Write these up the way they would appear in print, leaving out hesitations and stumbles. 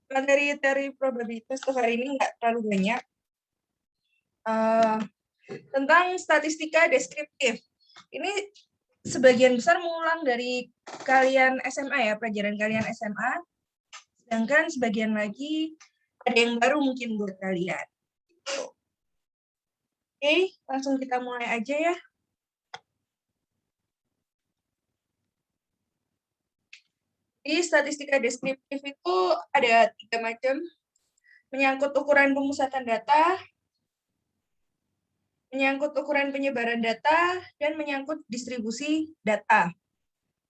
materi teori probabilitas untuk hari ini nggak terlalu banyak. Tentang statistika deskriptif. Ini sebagian besar mengulang dari kalian SMA ya, pelajaran kalian SMA. Sedangkan sebagian lagi ada yang baru mungkin buat kalian. Oke, langsung kita mulai aja ya. Di statistika deskriptif itu ada 3 macam. Menyangkut ukuran pemusatan data, menyangkut ukuran penyebaran data, dan menyangkut distribusi data.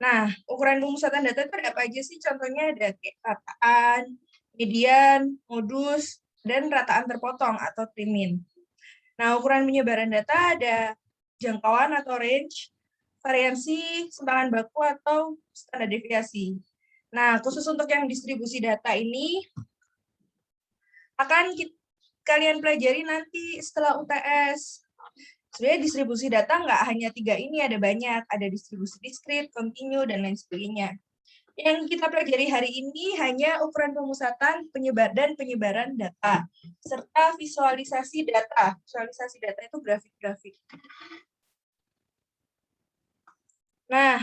Nah, ukuran pemusatan data itu ada apa aja sih? Contohnya ada rataan, median, modus, dan rataan terpotong atau trim-min. Nah, ukuran penyebaran data ada jangkauan atau range, variansi, simpangan baku, atau standar deviasi. Nah, khusus untuk yang distribusi data ini, akan kalian pelajari nanti setelah UTS. Sebenarnya distribusi data nggak hanya 3 ini, ada banyak. Ada distribusi diskrit, kontinu, dan lain sebagainya. Yang kita pelajari hari ini hanya ukuran pemusatan, penyebaran data, serta visualisasi data. Visualisasi data itu grafik-grafik. Nah,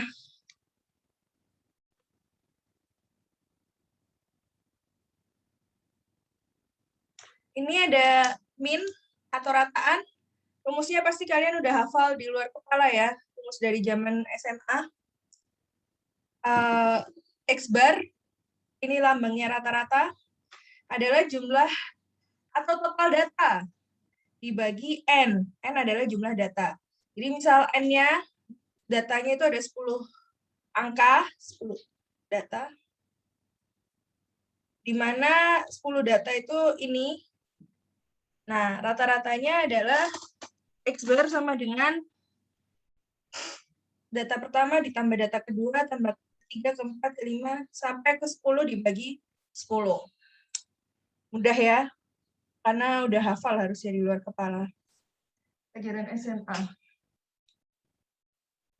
ini ada min atau rataan. Rumusnya pasti kalian udah hafal di luar kepala ya, rumus dari zaman SMA. X bar, ini lambangnya rata-rata, adalah jumlah atau total data dibagi N. N adalah jumlah data. Jadi misal N-nya, datanya itu ada 10 angka, 10 data, di mana 10 data itu ini. Nah, rata-ratanya adalah X bar sama dengan data pertama ditambah data kedua, tambah ketiga, keempat, kelima, sampai ke 10 dibagi 10. Mudah ya, karena udah hafal harusnya di luar kepala. Pelajaran SMA.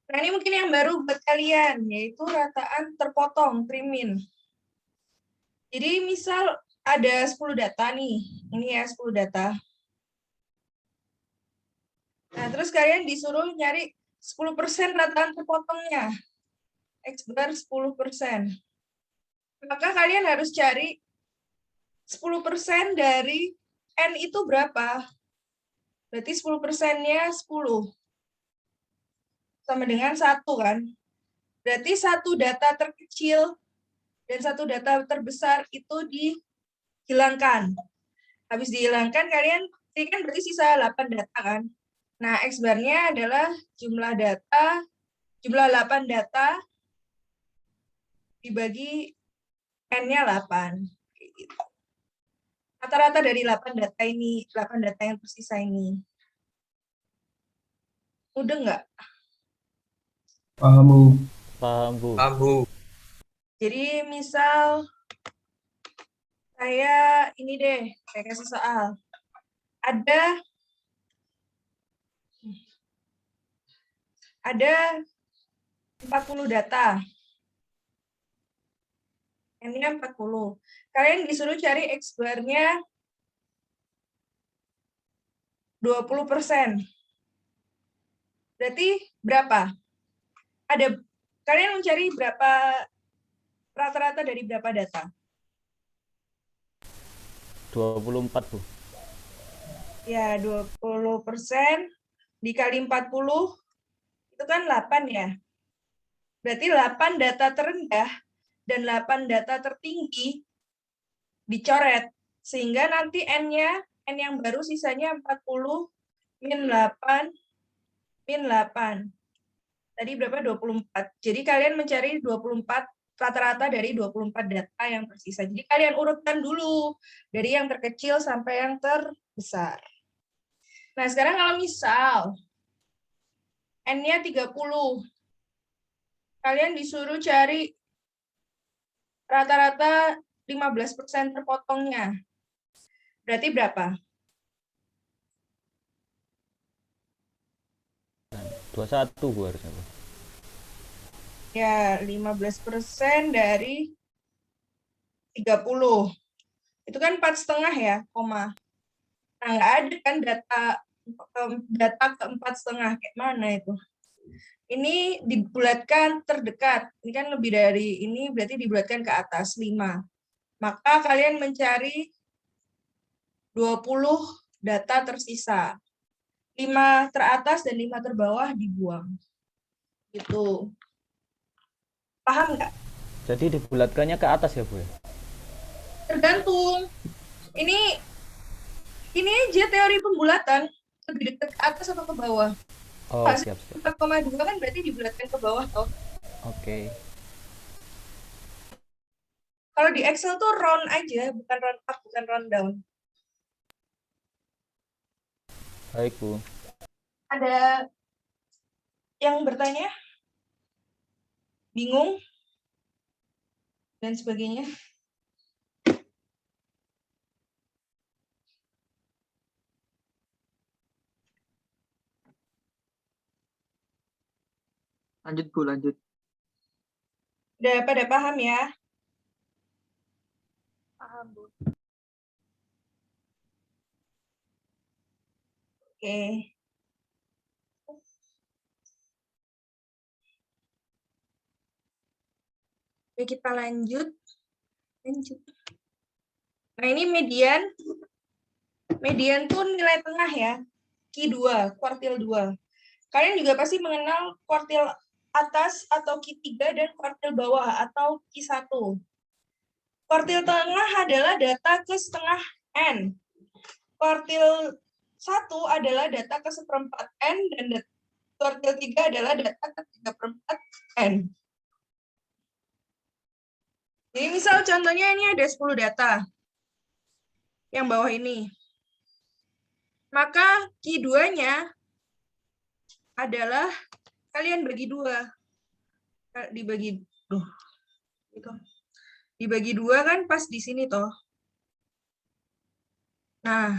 Nah, ini mungkin yang baru buat kalian, yaitu rataan terpotong, trim-min. Jadi misal ada 10 data nih, ini ya 10 data. Nah, terus kalian disuruh nyari 10% rataan terpotongnya. X bar 10%. Maka kalian harus cari 10% dari N itu berapa? Berarti 10%-nya 10. Sama dengan 1 kan? Berarti satu data terkecil dan satu data terbesar itu dihilangkan. Habis dihilangkan, kalian ini kan berarti sisa 8 data kan? Nah, X bar-nya adalah jumlah 8 data dibagi N-nya 8. Rata-rata dari 8 data ini, 8 data yang tersisa ini. Udah nggak? Paham, Bu. Paham, Bu. Paham, Bu. Jadi misal saya ini deh, saya kasih soal. Ada 40 data. N-nya 40. Kalian disuruh cari X bar-nya 20%. Berarti berapa? Kalian mencari berapa rata-rata dari berapa data? 24, Bu. Ya, 20% dikali 40, itu kan 8 ya. Berarti 8 data terendah dan 8 data tertinggi dicoret. Sehingga nanti N-nya, N yang baru sisanya 40 min 8, min 8. Tadi berapa? 24. Jadi kalian mencari 24 rata-rata dari 24 data yang tersisa. Jadi kalian urutkan dulu dari yang terkecil sampai yang terbesar. Nah, sekarang kalau misal N-nya 30, kalian disuruh cari rata-rata 15% terpotongnya. Berarti berapa? 21, Bu, harusnya, Bu. Ya, 15% dari 30. Itu kan 4,5 ya, koma. Nah, nggak ada kan data ke 4,5, kayak mana itu? Ini dibulatkan terdekat. Ini kan lebih dari ini, berarti dibulatkan ke atas, 5. Maka kalian mencari 20 data tersisa. 5 teratas dan 5 terbawah dibuang. Gitu. Paham nggak? Jadi dibulatkannya ke atas ya, Bu ya? Tergantung. Ini aja teori pembulatan. Lebih dekat ke atas atau ke bawah. Oh, Hasil siap, siap. 4,2 kan berarti dibulatkan ke bawah toh. Oke. Kalau di Excel tuh round aja, bukan round up, bukan round down. Baik, Bu. Ada yang bertanya? Bingung? Dan sebagainya. Lanjut Bu, lanjut. Udah pada paham ya? Paham, Bu. Oke. Oke, kita lanjut. Nah, ini median. Median tuh nilai tengah ya. Q2, kuartil 2. Kalian juga pasti mengenal kuartil atas atau Q3 dan kuartil bawah atau Q1. Kuartil tengah adalah data ke setengah N. Kuartil 1 adalah data ke seperempat N dan kuartil 3 adalah data ke 3/4 N. Jadi misal contohnya ini ada 10 data. Yang bawah ini. Maka Q2-nya adalah kalian bagi 2. Dibagi gitu. Dibagi 2 kan pas di sini toh. Nah,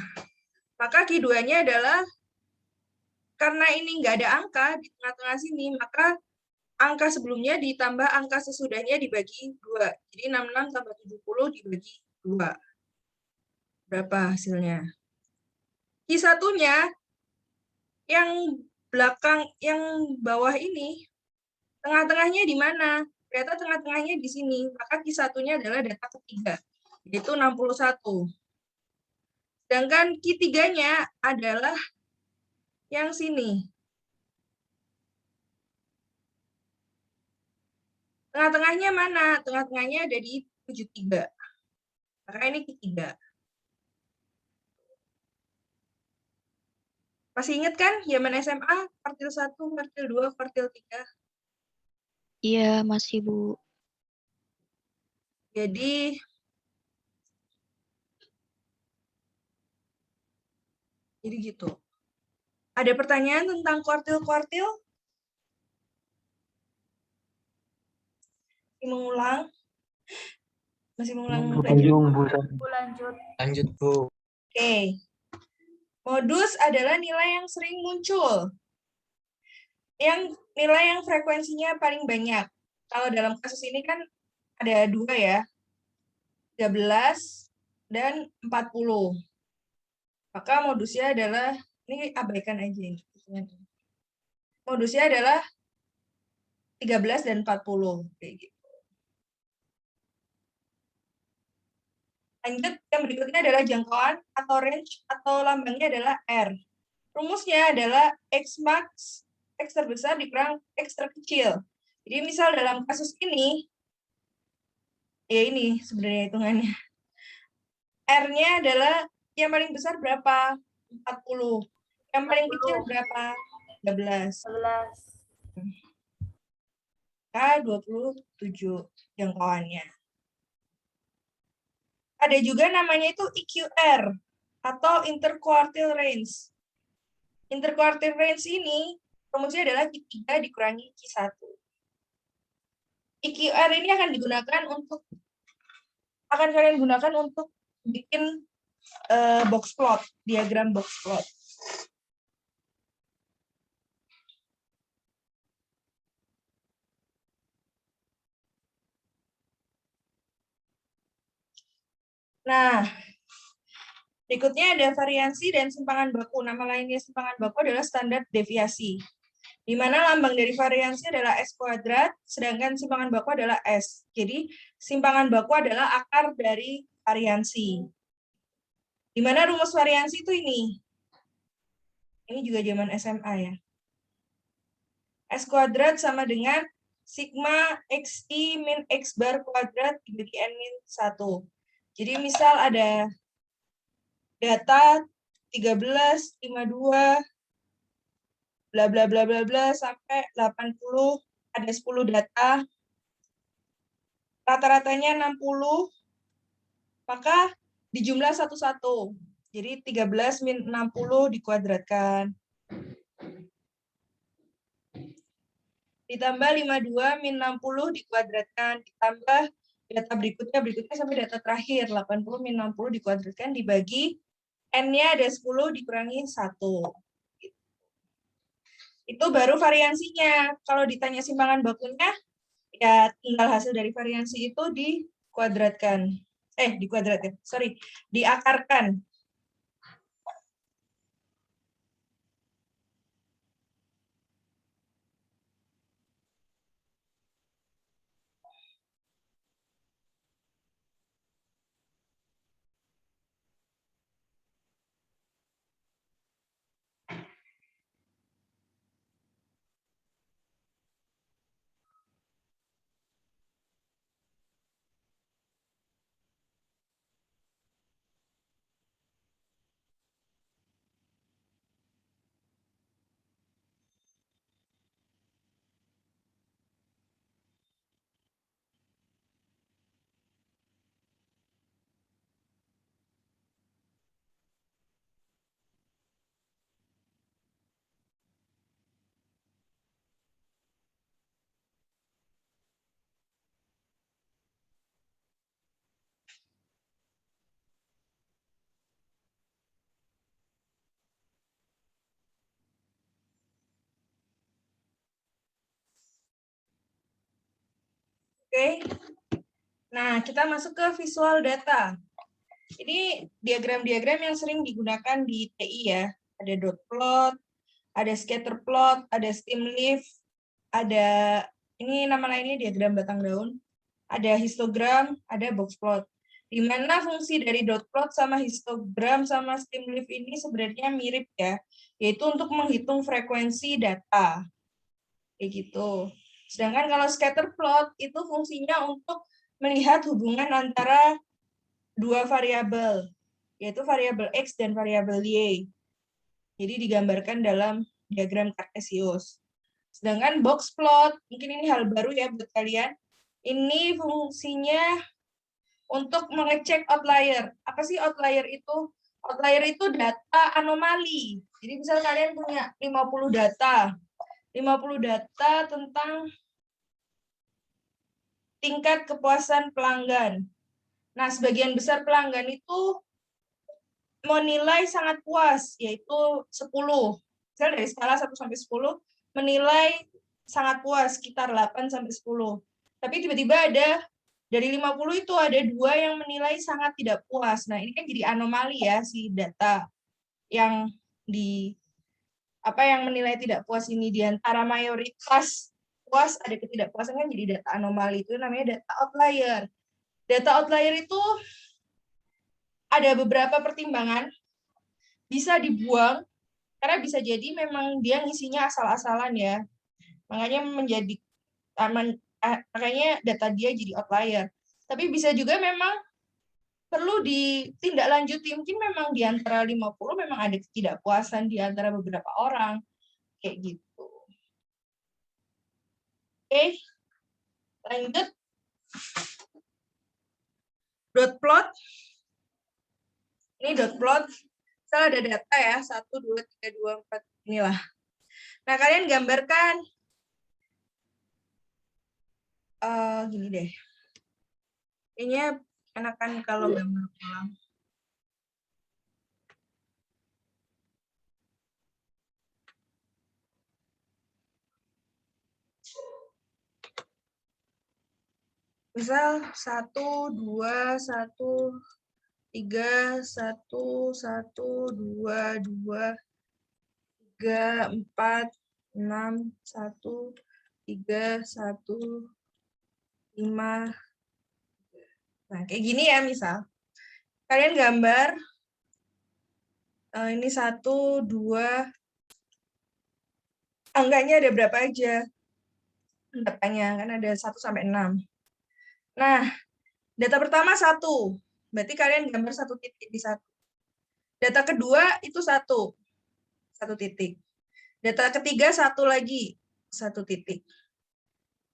maka Q2-nya adalah karena ini nggak ada angka di tengah-tengah sini, maka angka sebelumnya ditambah angka sesudahnya dibagi 2. Jadi 66 tambah 70 dibagi 2. Berapa hasilnya? Q1-nya yang belakang, yang bawah ini, tengah-tengahnya di mana? Ternyata tengah-tengahnya di sini. Maka Q1-nya adalah data ketiga, yaitu 61. Sedangkan Q3-nya adalah yang sini. Tengah-tengahnya mana? Tengah-tengahnya ada di 73. Maka ini Q3. Masih ingat kan zaman SMA, kuartil 1, kuartil 2, kuartil 3? Iya, masih, Bu. Jadi gitu. Ada pertanyaan tentang kuartil-kuartil? Mengulang? Masih mengulang belajar? Bingung Bu. Bu, lanjut. Lanjut Bu. Oke. Modus adalah nilai yang sering muncul. Yang nilai yang frekuensinya paling banyak. Kalau dalam kasus ini kan ada 2 ya. 13 dan 40. Maka modusnya adalah, ini abaikan aja ini. Modusnya adalah 13 dan 40. Kayak gitu. Lanjut, yang berikutnya adalah jangkauan atau range atau lambangnya adalah R. Rumusnya adalah X max, X terbesar dikurang X terkecil. Jadi misal dalam kasus ini, ya ini sebenarnya hitungannya. R-nya adalah yang paling besar berapa? 40. Yang paling kecil berapa? 13. 11. K27 jangkauannya. Ada juga namanya itu IQR atau interquartile range. Interquartile range ini rumusnya adalah Q3 dikurangi Q1. IQR ini akan kalian gunakan untuk bikin box plot, diagram box plot. Nah, berikutnya ada variansi dan simpangan baku. Nama lainnya simpangan baku adalah standar deviasi, di mana lambang dari variansi adalah S kuadrat, sedangkan simpangan baku adalah S. Jadi, simpangan baku adalah akar dari variansi. Di mana rumus variansi itu ini. Ini juga zaman SMA ya. S kuadrat sama dengan sigma XI min X bar kuadrat dibagi N min 1. Jadi misal ada data 13, 52, bla bla bla bla bla sampai 80, ada 10 data, rata-ratanya 60, maka dijumlah satu-satu. Jadi 13 min 60 dikuadratkan. Ditambah 52 min 60 dikuadratkan. Ditambah data berikutnya sampai data terakhir. 80 min 60 dikuadratkan dibagi N-nya ada 10 dikurangi 1. Itu baru variansinya. Kalau ditanya simpangan bakunya, ya tinggal hasil dari variansi itu dikuadratkan. Dikuadratkan, sorry, diakarkan. Oke. Nah, kita masuk ke visual data. Ini diagram-diagram yang sering digunakan di TI ya. Ada dot plot, ada scatter plot, ada stem leaf, ada ini nama lainnya diagram batang daun, ada histogram, ada box plot. Di mana fungsi dari dot plot sama histogram sama stem leaf ini sebenarnya mirip ya, yaitu untuk menghitung frekuensi data. Kayak gitu. Sedangkan kalau scatter plot itu fungsinya untuk melihat hubungan antara dua variabel, yaitu variabel X dan variabel Y. Jadi digambarkan dalam diagram Cartesius. Sedangkan box plot, mungkin ini hal baru ya buat kalian. Ini fungsinya untuk mengecek outlier. Apa sih outlier itu? Outlier itu data anomali. Jadi misal kalian punya 50 data. 50 data tentang tingkat kepuasan pelanggan. Nah, sebagian besar pelanggan itu menilai sangat puas, yaitu 10. Misal dari skala 1 sampai 10, menilai sangat puas, sekitar 8 sampai 10. Tapi tiba-tiba ada, dari 50 itu ada 2 yang menilai sangat tidak puas. Nah, ini kan jadi anomali ya, si data yang yang menilai tidak puas ini di antara mayoritas puas ada ketidakpuasan kan jadi data anomali, itu namanya data outlier. Data outlier itu ada beberapa pertimbangan, bisa dibuang karena bisa jadi memang dia ngisinya asal-asalan ya, makanya data dia jadi outlier. Tapi bisa juga memang perlu ditindaklanjuti, mungkin memang di antara 50 memang ada ketidakpuasan di antara beberapa orang kayak gitu. Oke, lanjut. Dot plot. Ini dot plot. Misalnya ada data ya, 1, 2, 3, 2, 4, inilah. Nah, kalian gambarkan gini deh. Kayaknya enakan kalau gambar ulang. Misal 1, 2, 1, 3, 1, 1, 2, 2, 3, 4, 6, 1, 3, 1, 5. Nah, kayak gini ya misal. Kalian gambar, ini 1, 2, angkanya ada berapa aja? Datanya, kan ada 1 sampai 6. Nah, data pertama 1. Berarti kalian gambar 1 titik di 1. Data kedua itu 1. 1 titik. Data ketiga 1 lagi. 1 titik.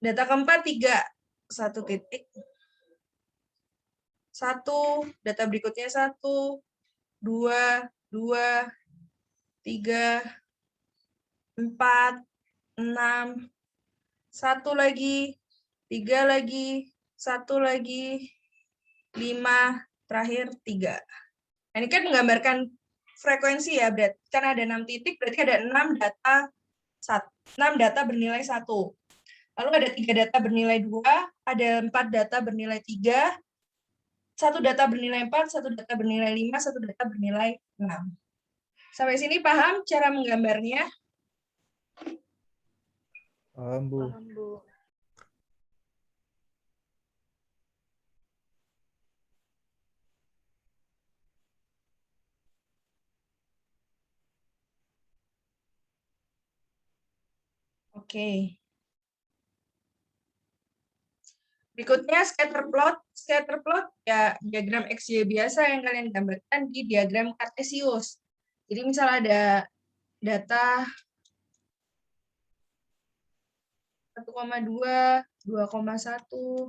Data keempat 3. 1 titik. 1. Data berikutnya 1. 2, 2, 3, 4, 6. 1 lagi. 3 lagi. 1 lagi. 5. Terakhir 3. Nah, ini kan menggambarkan frekuensi ya, berarti kan ada 6 titik, berarti ada 6 data bernilai 1. Lalu ada 3 data bernilai 2, ada 4 data bernilai 3, 1 data bernilai 4, 1 data bernilai 5, 1 data bernilai 6. Sampai sini paham cara menggambarnya? Paham, Bu. Paham, Bu. Oke. Berikutnya scatter plot. Scatter plot ya diagram XY biasa yang kalian gambarkan di diagram Cartesius. Jadi misal ada data 1,2, 2,1,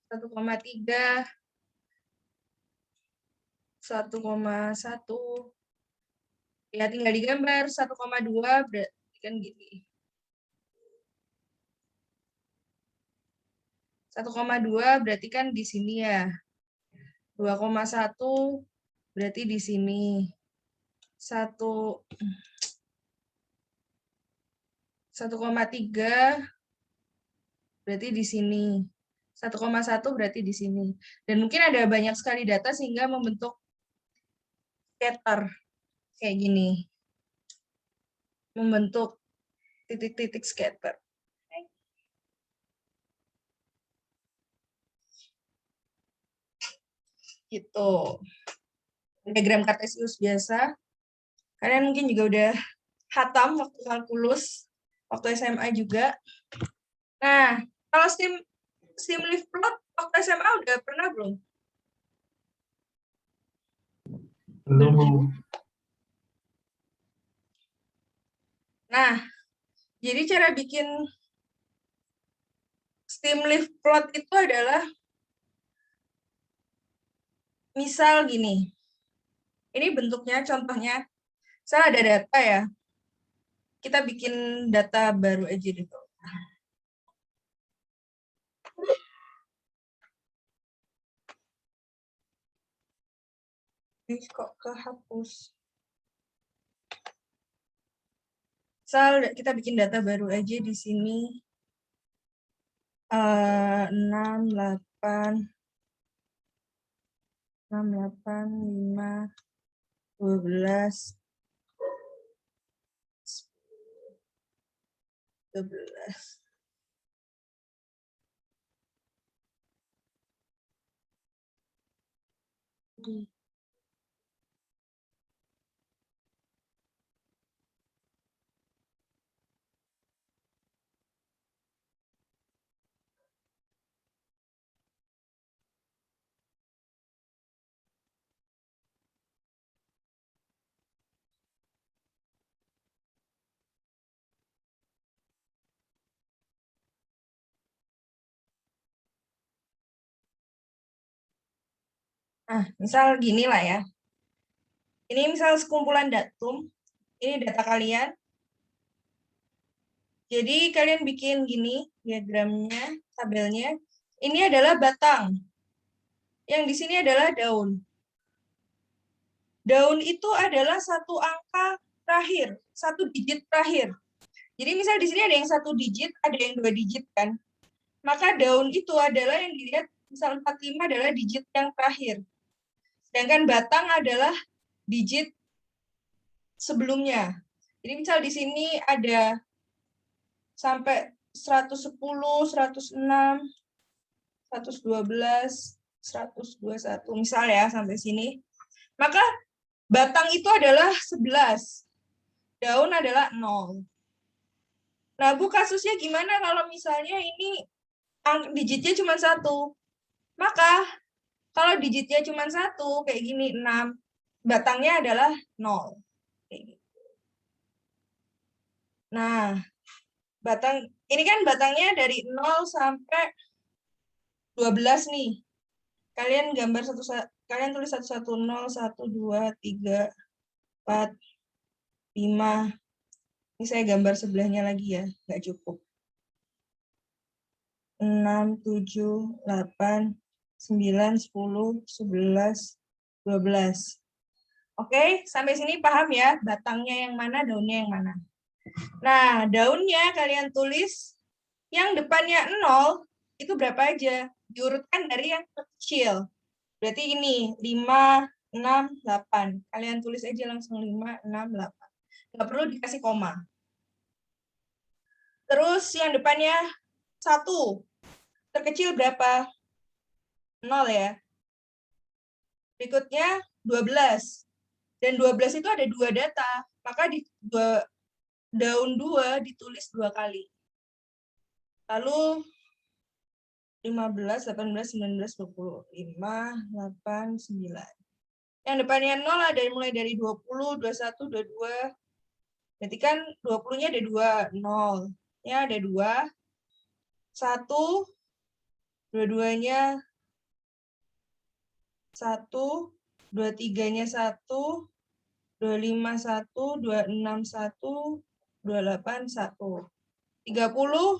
1,3, 1,1. Ya tinggal digambar 1,2 berarti kan gini. 1,2 berarti kan di sini ya. 2,1 berarti di sini. 1,3 berarti di sini. 1,1 berarti di sini. Dan mungkin ada banyak sekali data sehingga membentuk scatter kayak gini. Membentuk titik-titik scatter. Gitu. Diagram Cartesius biasa. Kalian mungkin juga udah hatam waktu kalkulus, waktu SMA juga. Nah, kalau stimulus plot waktu SMA udah pernah belum? Belum. Nah, jadi cara bikin stimulus plot itu adalah misal gini. Ini bentuknya contohnya, saya ada data ya. Kita bikin data baru aja dulu. Ini kok kehapus. Misal kita bikin data baru aja di sini. 6, 8, 5, 12, 12. Nah, misal gini lah ya. Ini misal sekumpulan datum. Ini data kalian. Jadi kalian bikin gini diagramnya, tabelnya. Ini adalah batang. Yang di sini adalah daun. Daun itu adalah satu angka terakhir, satu digit terakhir. Jadi misal di sini ada yang 1 digit, ada yang 2 digit kan. Maka daun itu adalah yang dilihat, misal 45 adalah digit yang terakhir. Sedangkan batang adalah digit sebelumnya. Jadi misal di sini ada sampai 110, 106, 112, 121, misal ya sampai sini. Maka batang itu adalah 11, daun adalah 0. Nah, Bu, kasusnya gimana kalau misalnya ini digitnya cuma 1? Maka kalau digitnya cuma 1, kayak gini, 6, batangnya adalah 0. Kayak gitu. Nah, ini kan batangnya dari 0 sampai 12 nih. Kalian kalian tulis 110, 1, 2, 3, 4, 5. Ini saya gambar sebelahnya lagi ya, nggak cukup. 6, 7, 8, 9, 10, 11, 12. Oke, sampai sini paham ya? Batangnya yang mana, daunnya yang mana. Nah, daunnya kalian tulis yang depannya 0, itu berapa aja? Diurutkan dari yang kecil. Berarti ini 5, 6, 8. Kalian tulis aja langsung 5, 6, 8. Nggak perlu dikasih koma. Terus yang depannya 1. Terkecil berapa? 0 ya. Berikutnya 12. Dan 12 itu ada 2 data. Maka di daun 2 ditulis 2 kali. Lalu 15, 18, 19, 20. 5, 8, 9. Yang depannya 0 ada mulai dari 20, 21, 22. Berarti kan 20-nya ada 2, 0-nya ada 2. 1, 22-nya 1, 23-nya 1, 25, 1, 26, 1, 28, 1. 30,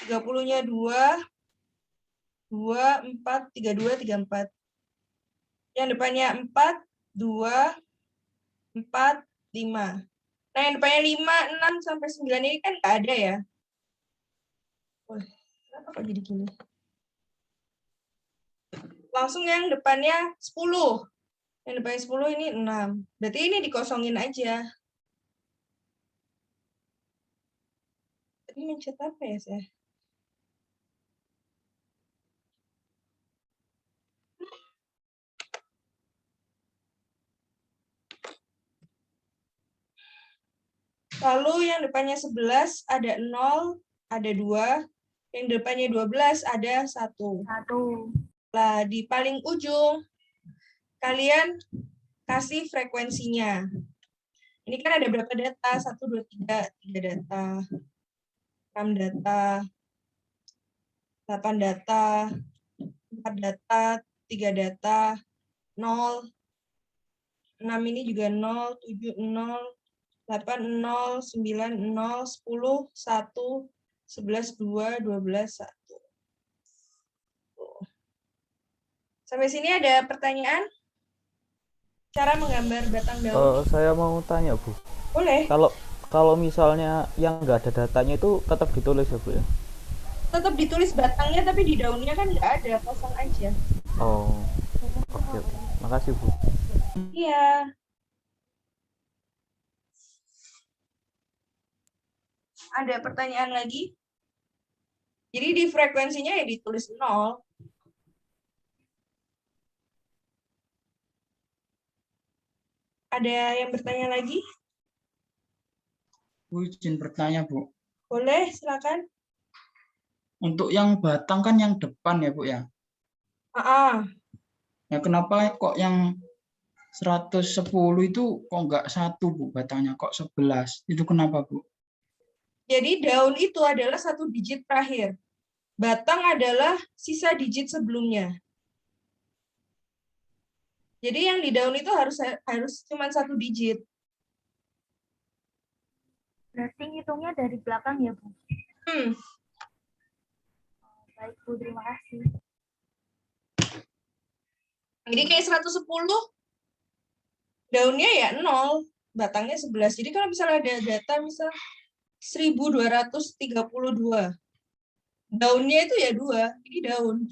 30-nya 2, 2, 4, 32, 34. Yang depannya 4, 2, 4, 5. Nah, yang depannya 5, 6, sampai 9 ini kan nggak ada ya. Wah, kenapa kok jadi gini? Langsung yang depannya 10. Yang depannya 10 ini 6. Berarti ini dikosongin aja. Tadi mencet apa ya saya? Lalu yang depannya 11 ada 0, ada 2. Yang depannya 12 ada 1. 1. Nah, di paling ujung kalian kasih frekuensinya. Ini kan ada berapa data? 1, 2, 3. 3 data. 6 data. 8 data. 4 data. 3 data. 0. 6 ini juga 0. 7, 0. 8, 0. 9, 0. 10, 1. 11, 2. 12, 1. Sampai sini ada pertanyaan? Cara menggambar batang daun? Saya mau tanya, Bu. Boleh. Kalau misalnya yang nggak ada datanya itu tetap ditulis ya, Bu ya? Tetap ditulis batangnya, tapi di daunnya kan nggak ada, kosong aja. Oh, oke. Makasih, Bu. Iya. Ada pertanyaan lagi? Jadi di frekuensinya ya ditulis 0. Ada yang bertanya lagi? Bu, izin bertanya, Bu. Boleh, silakan. Untuk yang batang kan yang depan ya, Bu ya. Ya, kenapa kok yang 110 itu kok nggak 1, Bu, batangnya kok 11? Itu kenapa, Bu? Jadi daun itu adalah 1 digit terakhir. Batang adalah sisa digit sebelumnya. Jadi yang di daun itu harus cuma 1 digit. Berarti ngitungnya dari belakang ya, Bu? Baik, Bu. Terima kasih. Jadi kayak 110, daunnya ya 0, batangnya 11. Jadi kalau misalnya ada data misal 1232, daunnya itu ya 2, jadi daun.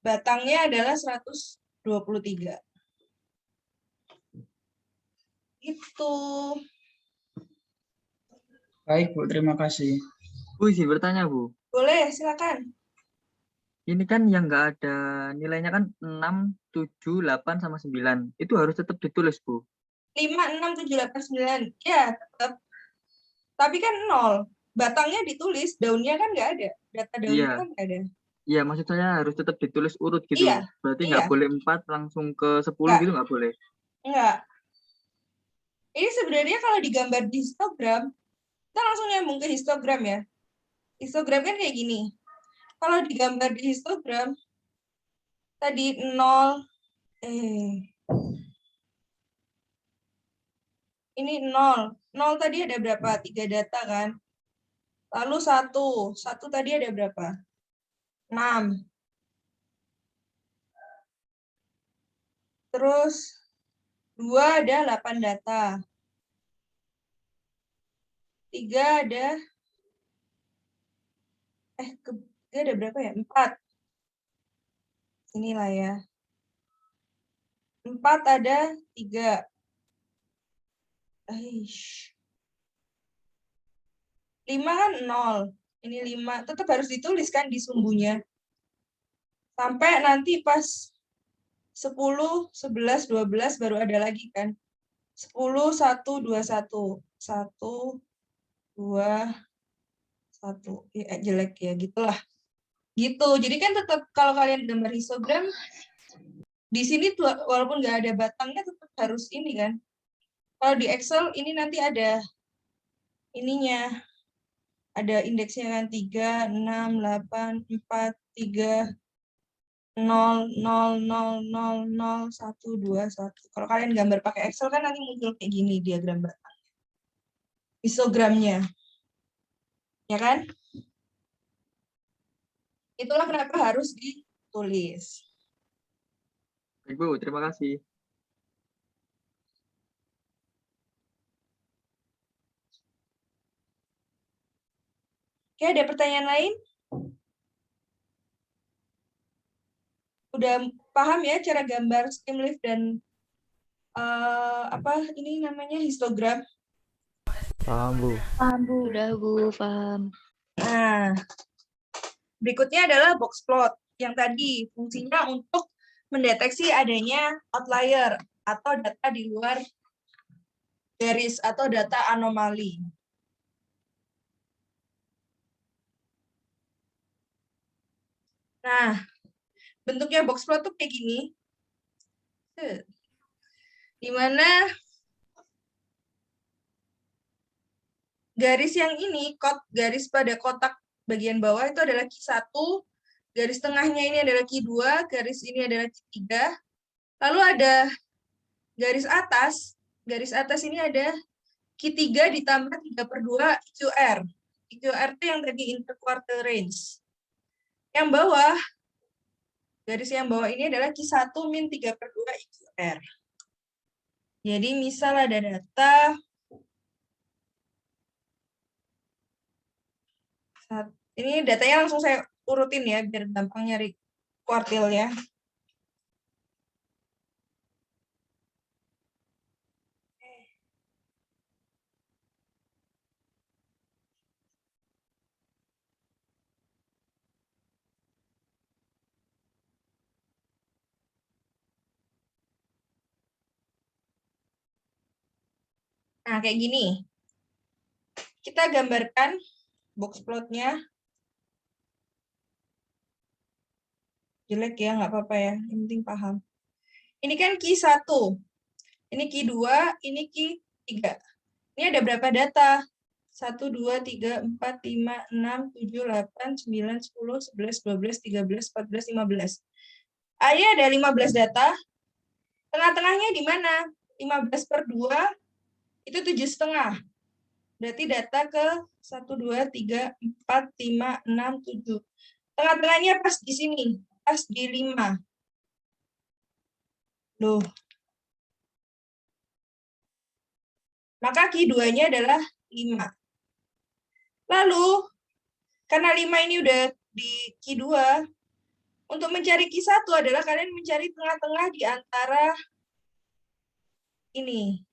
Batangnya adalah 110. 23. Itu. Baik, Bu. Terima kasih. Bu, izin bertanya, Bu. Boleh, silakan. Ini kan yang nggak ada nilainya kan 6, 7, 8, sama 9. Itu harus tetap ditulis, Bu. 5, 6, 7, 8, 9. Ya, tetap. Tapi kan 0. Batangnya ditulis, daunnya kan nggak ada. Data daunnya Iya. kan nggak ada. Iya, maksud saya harus tetap ditulis urut gitu. Iya, Berarti iya. nggak boleh 4 langsung ke 10 Nggak. gitu, nggak boleh. Enggak. Ini sebenarnya kalau digambar di histogram, kita langsung nyambung ke histogram ya. Histogram kan kayak gini. Kalau digambar di histogram, tadi 0, ini 0. 0 tadi ada berapa? 3 data kan? Lalu 1. 1 tadi ada berapa? 6. Terus 2 ada 8 data. 3 ada ada berapa ya? 4. Inilah ya. 4 ada 3. 5 kan 0. Ini 5. Tetap harus ditulis kan di sumbunya. Sampai nanti pas 10, 11, 12 baru ada lagi kan. 10, 1, 2, 1. 1, 2, 1. Ya, jelek ya, gitulah. Gitu. Jadi kan tetap kalau kalian gambar histogram, di sini tuh walaupun nggak ada batangnya tetap harus ini kan. Kalau di Excel ini nanti ada ininya. Ada indeksnya kan 3, 6, 8, 4, 3, 0, 0, 0, 0, 0, 1, 2, 1. Kalau kalian gambar pakai Excel kan nanti muncul kayak gini diagram batang. Histogramnya. Ya kan? Itulah kenapa harus ditulis. Baik, Bu. Terima kasih. Oke, ada pertanyaan lain? Udah paham ya cara gambar skim leaf dan apa ini namanya histogram? Paham, Bu. Paham, Bu. Udah, Bu, paham. Nah, berikutnya adalah box plot yang tadi fungsinya untuk mendeteksi adanya outlier atau data di luar garis atau data anomali. Nah, bentuknya box plot tuh kayak gini. Di mana garis yang ini, garis pada kotak bagian bawah itu adalah Q1, garis tengahnya ini adalah Q2, garis ini adalah Q3. Lalu ada garis atas ini ada Q3 ditambah 3/2 IQR. IQR itu yang tadi interquartile range. Yang bawah, garis yang bawah ini adalah Q1 min 3/2 IQR. Jadi misal ada data ini datanya langsung saya urutin ya biar gampang nyari kuartilnya. Nah, kayak gini. Kita gambarkan box plotnya. Jelek ya, nggak apa-apa ya. Yang penting paham. Ini kan Q1. Ini Q2, ini Q3. Ini ada berapa data? 1, 2, 3, 4, 5, 6, 7, 8, 9, 10, 11, 12, 13, 14, 15. Ini ada 15 data. Tengah-tengahnya di mana? 15/2 itu 7,5. Berarti data ke 1, 2, 3, 4, 5, 6, 7. Tengah-tengahnya pas di sini. Pas di 5. Loh. Maka Q2-nya adalah 5. Lalu, karena 5 ini udah di Q2, Untuk mencari Q1 adalah kalian mencari tengah-tengah di antara ini.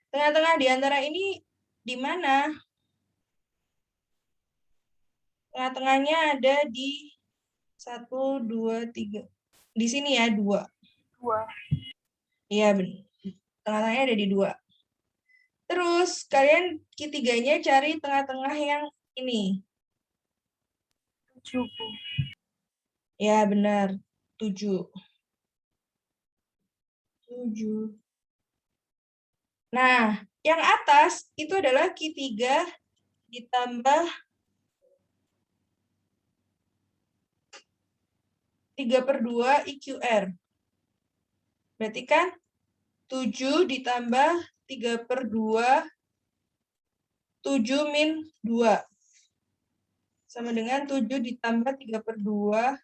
Tengah-tengah di antara ini di mana? Tengah-tengahnya ada di 1, 2, 3. Di sini ya, 2. 2. Iya, benar. Tengah-tengahnya ada di 2. Terus, kalian Q3-nya cari tengah-tengah yang ini. 7, Bu. Ya, benar. 7. 7. Nah, yang atas itu adalah Q3 ditambah 3/2 IQR. Berarti kan 7 ditambah 3/2 7 min 2. Sama dengan 7 ditambah 3/2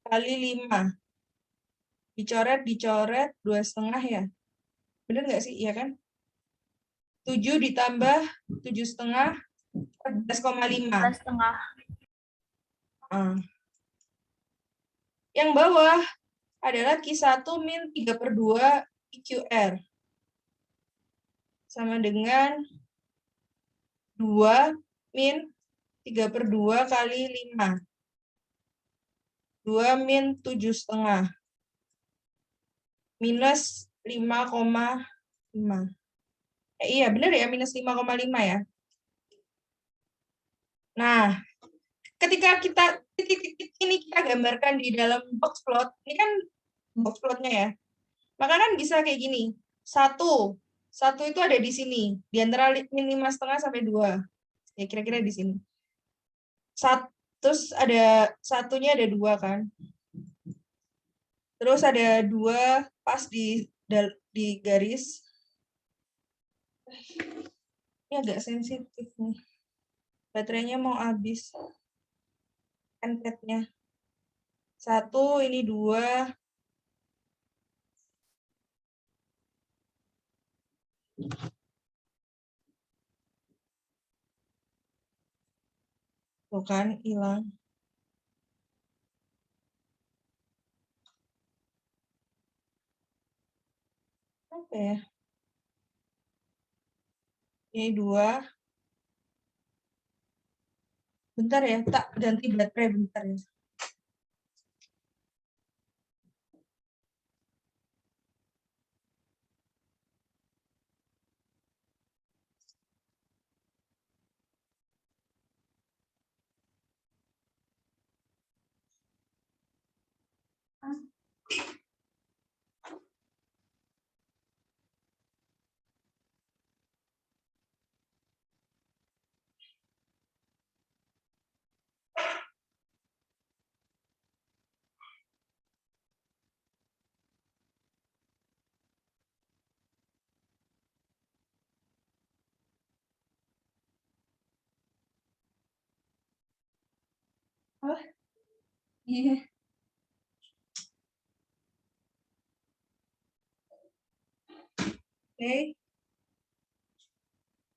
kali 5. Dicoret, 2,5 ya. Benar nggak sih? Iya kan? 7 ditambah 7,5, 14,5. 14,5. Yang bawah adalah Q1 min 3/2 IQR. Sama dengan 2 min 3/2 kali 5. 2 min 7,5. Minus 5,5. Iya, benar ya, minus 5,5 ya. Nah, ketika kita titik-titik ini kita gambarkan di dalam box plot, ini kan box plotnya ya. Maka kan bisa kayak gini. 1 itu ada di sini, di antara min 5,5 sampai 2. Ya, kira-kira di sini. Terus ada satunya ada 2 kan. Terus ada 2 pas di garis. Ini agak sensitif nih. Baterainya mau habis. Handpad-nya. 1, ini 2. Tuh kan, hilang. Apa ya? Ini 2. Bentar ya, tak ganti baterai bentar ya. Oh, iya. Okay.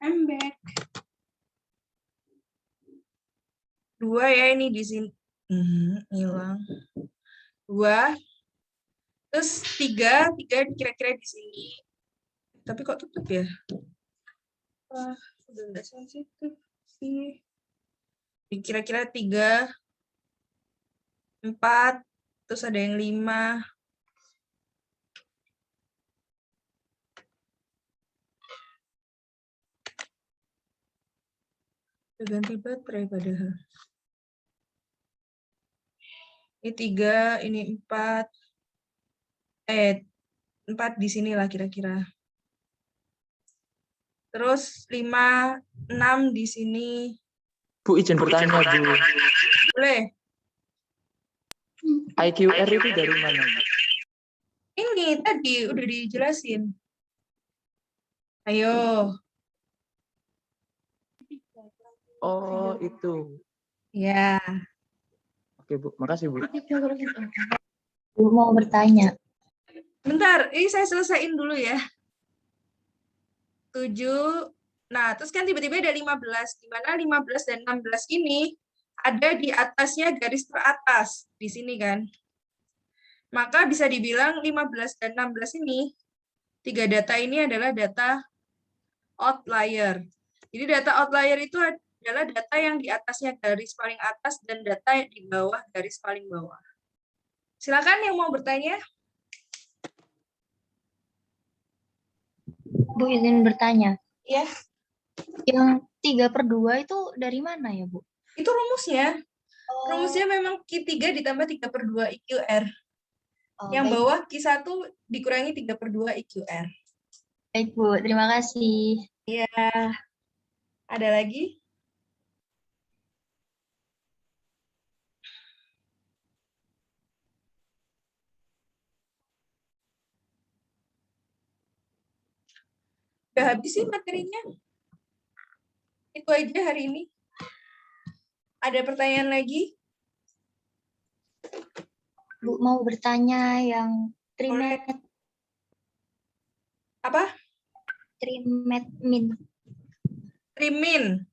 I'm back. 2 ya ini di sini. Hilang. 2. Terus 3 kira-kira di sini. Tapi kok tutup ya? Wah, udah nggak sensitif sih. Kira-kira 3, 4, terus ada yang 5. Udah ganti baterai padahal. Ini 3, ini 4. 4 di sini lah kira-kira. Terus 5, 6 di sini. Bu, izin bertanya, Bu. Boleh? IQR itu dari mana, Bu? Ini tadi udah dijelasin. Ayo. Oh, itu. Ya. Oke, Bu. Makasih, Bu. Bu mau bertanya. Bentar, ini saya selesaiin dulu ya. 7. Nah, terus kan tiba-tiba ada 15. Di mana 15 dan 16 ini ada di atasnya garis teratas di sini kan. Maka bisa dibilang 15 dan 16 ini, 3 data ini adalah data outlier. Jadi data outlier itu adalah data yang di atasnya garis paling atas dan data yang di bawah garis paling bawah. Silakan yang mau bertanya. Bu, izin bertanya. Ya, Yang 3/2 itu dari mana ya, Bu? itu rumusnya. Rumusnya memang Q3 ditambah 3/2 IQR. Yang Baik, bawah Q1 dikurangi 3/2 IQR. baik, Bu. Terima kasih. Iya. Ada lagi? Udah habis sih materinya. Itu aja hari ini. Ada pertanyaan lagi? Bu, mau bertanya yang Boleh. Apa? trimetmin. Trimin.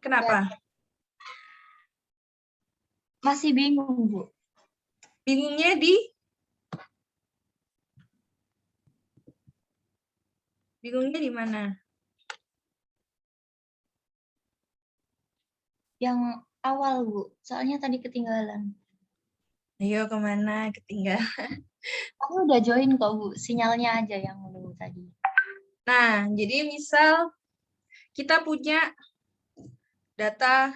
Kenapa? Masih bingung, Bu. Bingungnya di? Bingungnya di mana? Yang awal, Bu. Soalnya tadi ketinggalan. Ayo kemana? Ketinggalan. Aku udah join kok, Bu. Sinyalnya aja yang dulu tadi. Nah, jadi misal kita punya data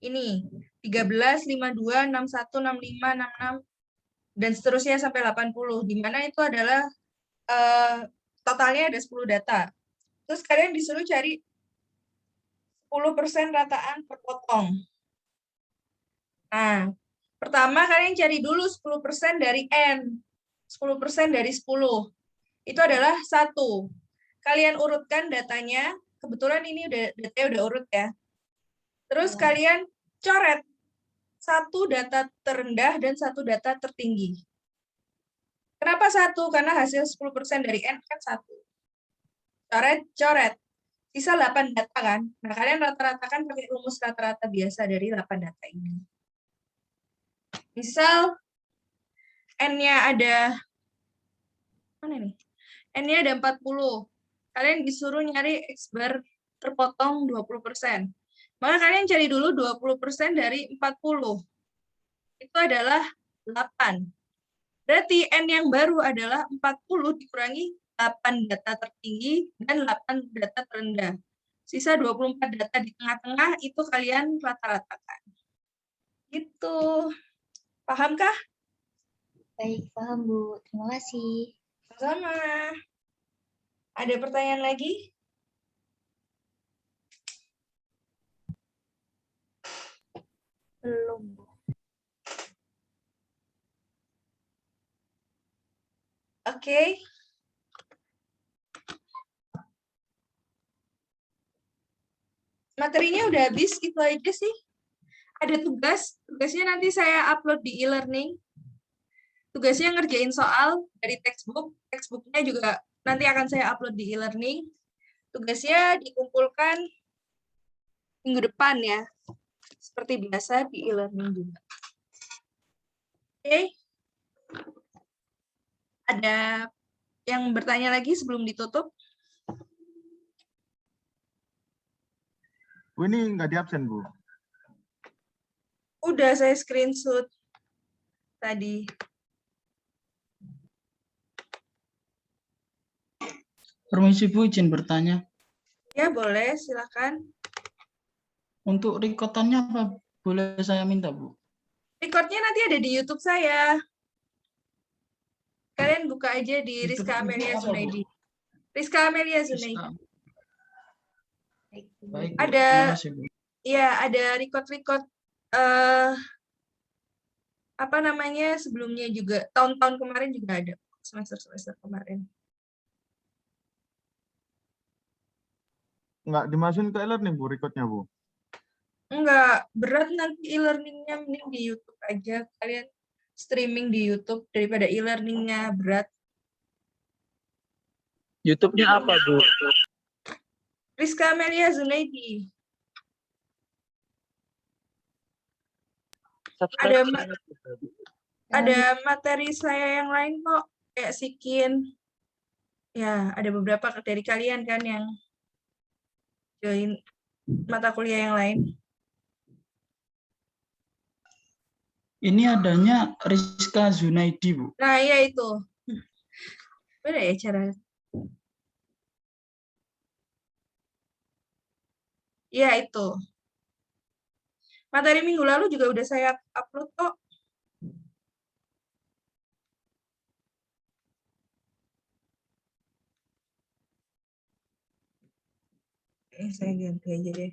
ini 13, 52, 61, 65, 66 dan seterusnya sampai 80, di mana itu adalah totalnya ada 10 data. Terus kalian disuruh cari 10% rataan per potong. Nah, pertama kalian cari dulu 10% dari N. 10% dari 10. Itu adalah 1. Kalian urutkan datanya. Kebetulan ini datanya udah urut ya. Terus Ya. kalian coret 1 data terendah dan 1 data tertinggi. Kenapa 1? Karena hasil 10% dari N kan 1. Coret. Sisa 8 data kan. Nah, kalian rata-ratakan pakai rumus rata-rata biasa dari 8 data ini. Misal N-nya ada, mana nih? N-nya ada 40. Kalian disuruh nyari X bar terpotong 20%. Maka kalian cari dulu 20% dari 40. Itu adalah 8. Berarti N yang baru adalah 40 dikurangi 8 data tertinggi dan 8 data terendah. Sisa 24 data di tengah-tengah itu kalian rata-ratakan. Gitu. Pahamkah? Baik, paham, Bu. Terima kasih. Sama. Ada pertanyaan lagi? Belum, Bu. Oke. Materinya udah habis, itu aja sih. Ada tugasnya nanti saya upload di e-learning. Tugasnya ngerjain soal dari textbooknya juga nanti akan saya upload di e-learning. Tugasnya dikumpulkan minggu depan ya, seperti biasa di e-learning juga. Oke. Ada yang bertanya lagi sebelum ditutup? Bu, ini nggak di absen, Bu. Udah saya screenshot tadi. Permisi Bu, izin bertanya. Ya boleh, silakan. Untuk rekotannya apa boleh saya minta, Bu? Recordnya nanti ada di YouTube saya. Kalian buka aja di YouTube Rizka Amelia apa, Bu? Zunaidi. Rizka Amelia Zunaidi. Baik, Bu. Baik, Bu. Ada, Terima kasih, Bu. ya ada record apa namanya sebelumnya juga, tahun-tahun kemarin juga ada, semester-semester kemarin. Nggak dimasukin ke e-learning, Bu, rekodnya, Bu. Enggak, berat nanti e-learningnya, mending di YouTube aja. Kalian streaming di YouTube daripada e-learningnya berat. YouTube-nya apa, Bu? Rizka Amelia Zunaidi. Ada subscribe. ma- ada materi saya yang lain kok, kayak Sikin. Ya, ada beberapa dari kalian kan yang join mata kuliah yang lain. Ini adanya Rizka Zunaidi, Bu. Nah, iya itu. Beda ya cara. Iya, itu. Materi minggu lalu juga udah saya upload kok. Saya ganti aja deh.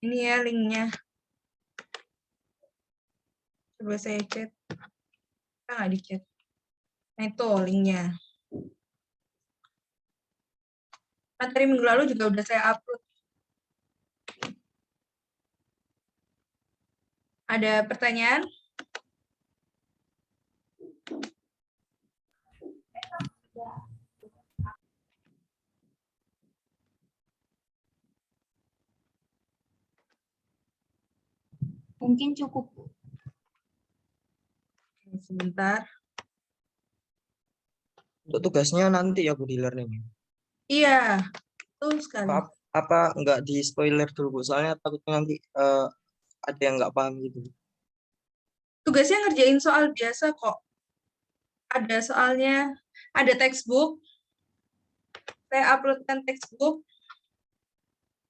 Ini ya linknya. Coba saya chat. Nggak di chat. Nah itu linknya. Materi minggu lalu juga udah saya upload. Ada pertanyaan? Mungkin cukup. Sebentar. Untuk tugasnya nanti ya Bu di learning. Iya, betul sekali. Apa nggak di spoiler dulu Bu? Soalnya takutnya nanti ada yang nggak paham gitu. Tugasnya ngerjain soal biasa kok. Ada soalnya, ada textbook. Saya uploadkan textbook.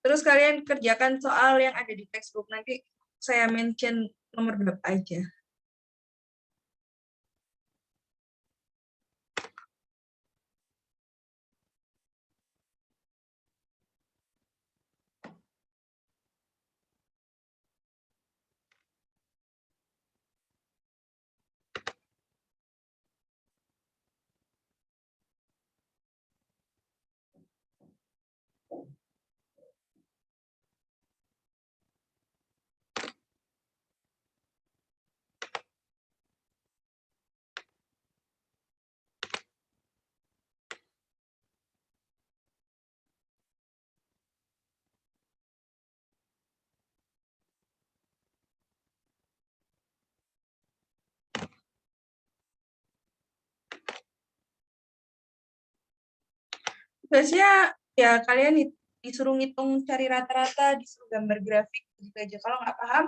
Terus kalian kerjakan soal yang ada di textbook. Nanti saya mention nomor berapa aja. Tugasnya ya kalian disuruh ngitung cari rata-rata, disuruh gambar grafik gitu aja. Kalau nggak paham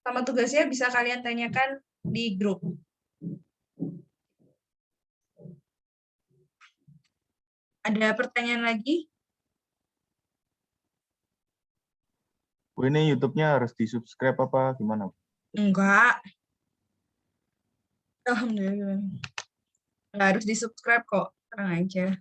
sama tugasnya bisa kalian tanyakan di grup. Ada pertanyaan lagi? Bu, ini YouTube-nya harus di-subscribe apa gimana, Bu? Enggak. Alhamdulillah. Nggak harus di-subscribe kok. Tenang aja.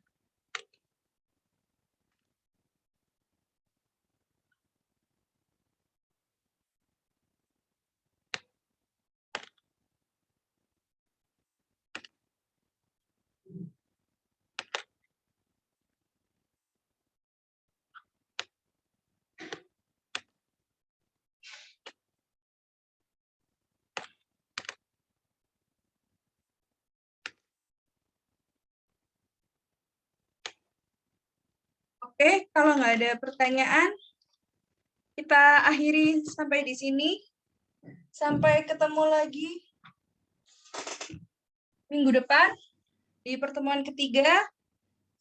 Oke, kalau nggak ada pertanyaan, kita akhiri sampai di sini. Sampai ketemu lagi minggu depan di pertemuan ketiga.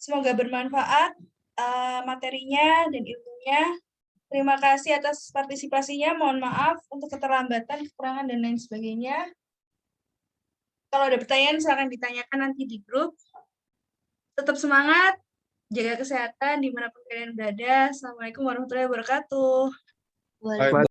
Semoga bermanfaat materinya dan ilmunya. Terima kasih atas partisipasinya. Mohon maaf untuk keterlambatan, kekurangan, dan lain sebagainya. Kalau ada pertanyaan, silakan ditanyakan nanti di grup. Tetap semangat, jaga kesehatan dimanapun kalian berada. Assalamualaikum warahmatullahi wabarakatuh. Waalaikumsalam.